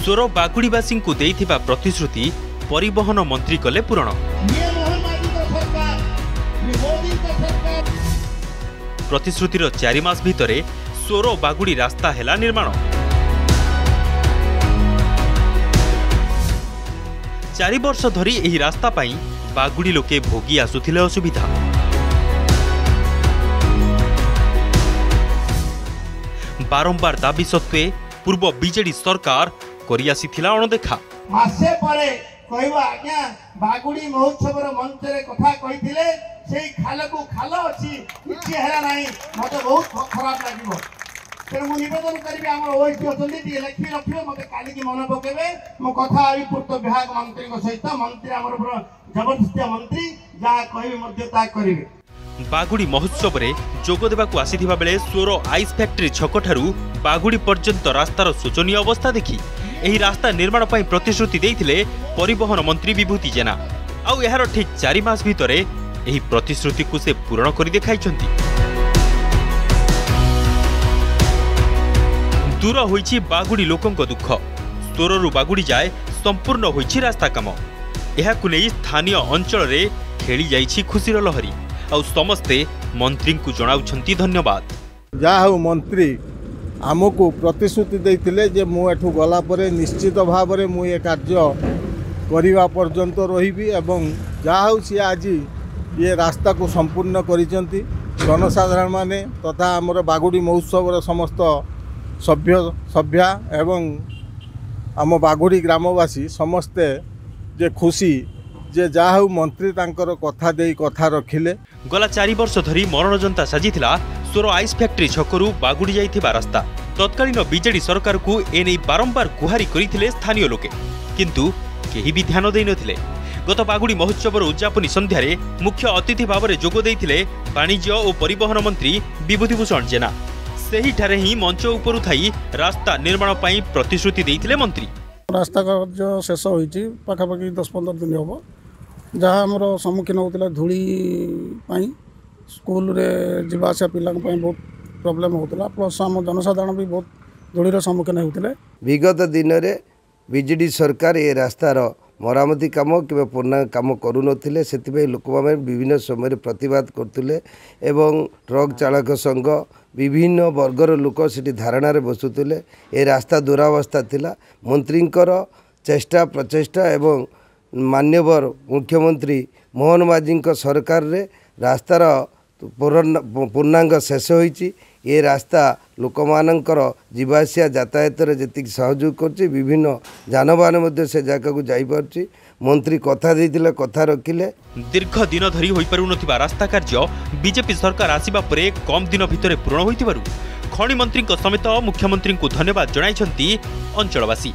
सोर बागुड़ीवासी को देइथिबा प्रतिश्रुति परिवहन मंत्री कले पूरण। प्रतिश्रुतिर 4 मास भितरे सोर बागुड़ी रास्ता हेला निर्माण। 4 वर्ष धरी एही रास्ता पाई बागुड़ी लोके भोगी आसुथिले असुविधा। बारंबार दाबी सत्वे पूर्व बीजेडी सरकार करि आसीथिला अणदेखा। मासे परे कहवा आज्ञा बागुड़ी महोत्सव मंच रे कथा कहिथिले सेई खाल को खाल अछि किछि हेरा नाही मते बहुत खराब लागिबो। तेणु मु निवेदन करिबे हमर ओएसडी अछंती ती लेखि रखियो मते काली की मन पकेबे मो कथा आइ पूर्त विभाग मंत्री को सहित मंत्री हमर जबरदस्ती मंत्री जा कहिबे मध्य ता करिवे। बागुड़ी महोत्सव रे जोग देबाकू आसीथिबा बेले सोर आइस फैक्ट्री छकठारू बागुड़ी पर्यंत रास्तार शोचनीय अवस्था देखि एही रास्ता निर्माण पई प्रतिश्रुति देइथिले परिवहन मंत्री विभूति जेना। आउ एहार ठीक 4 मास भितरे एही प्रतिश्रुति को से पूर्ण करि देखाइछंती। दूर होईछि बागुड़ी लोकंक दुख। सोररू बागुड़ी जाए संपूर्ण होईछि रास्ता काम। एहाकु नै स्थानीय अंचल रे खेली जाईछि खुशीर लहरी। आउ समस्ते मंत्री को जणाउछंती धन्यवाद। जा हौ मंत्री आमको प्रतिश्रुति देइथिले जे मु एठू गला परे निश्चित भाव रे मु ये कार्य करिवा पर्यंत रहिबी एवं जा हौ सी आज ये रास्ता को संपूर्ण करिसंती। जनसाधारण माने तथा हमर बागुड़ी महोत्सव रे समस्त सभ्या एवं आम बागुड़ी ग्रामवासी समस्ते जे खुशी जे जा हौ मंत्री तांकर कथा देई कथा रखिले। गला 4 वर्ष धरी मरणजंता साजिथिला सोर आइस फैक्ट्री छकरू बागुड़ी जाइथिबा रास्ता। तत्कालीन बीजेडी सरकार को एने बारंबार गुहारी करिथिले स्थानीय लोके, किंतु केही भी ध्यान देइ नथिले। गत बागुड़ी महोत्सवर उद्यापनी संध्यारे मुख्य अतिथि भाव में जोग देइथिले वाणिज्य और परिवहन मंत्री विभूतिभूषण जेना। सेही ठारे ही मंच उपरु थाई रास्ता निर्माण पई प्रतिश्रुति देइथिले मंत्री। रास्ता कार्य शेष होईछि पाखापाखि 10-15 दिन हम जहाँ आमर सम्मुखीन होता धूली स्कूल रे जीवासा पिला बहुत प्रोब्लेम होता प्लस आम जनसाधारण भी बहुत धूलीर सम्मुखीन होते। विगत दिन में बीजेडी सरकार ये रास्तार मरामती काम कि पूर्ण काम करू नथिले, सेतिबे लोक माने विभिन्न समय प्रतिवाद करथिले एवं ट्रक चालक संघ विभिन्न वर्गर लोक सेठी धारणा रे बसुथिले। ए रास्ता दुरावस्था थिला। मंत्रींकर चेष्टा प्रचेष्टा एवं मान्यवर मुख्यमंत्री मोहन माझी सरकार रे रास्तार पूर्णांग शेष होईछि। ये रास्ता लोक मानकर जीवासिया यातायात जी सहयोग कर विभिन्न जानवाहन मध्य से जगह को जाई पारछि। मंत्री कथा देइथिले कथा रखिले। दीर्घ दिन धरी होई पारु नथिबा रास्ता कार्य बीजेपी सरकार आसीबा परे कम दिन भितरे पूर्ण होइतिबारु खनि मंत्री समेत मुख्यमंत्री को धन्यवाद जणाइछंती अंचलवासी।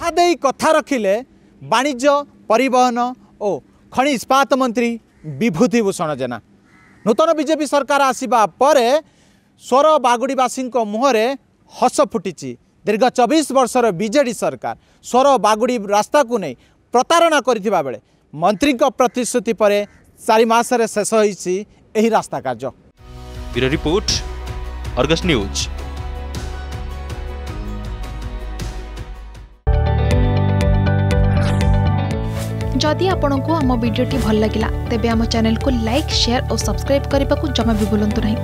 आदे कथा रखिले वाणिज्य परिवहन और खनि इस्पात मंत्री विभूतिभूषण जेना। नूतन बीजेपी सरकार आसीबा परे सोर बागुड़ीवासी मुहरे हस फुटी। दीर्घ 24 वर्षर बीजेडी सरकार सोर बागुड़ी रास्ता को नहीं प्रतारणा करथिबा बेले मंत्री प्रतिश्रुति पर 4 मास रे शेष होईछि एही रास्ता कार्य। Bureau report, Argus news. जदि आपंक आम भिडी भल लगा तेब आम चैनल को लाइक, शेयर और सब्सक्राइब करने को जमा भी भूलु नहीं।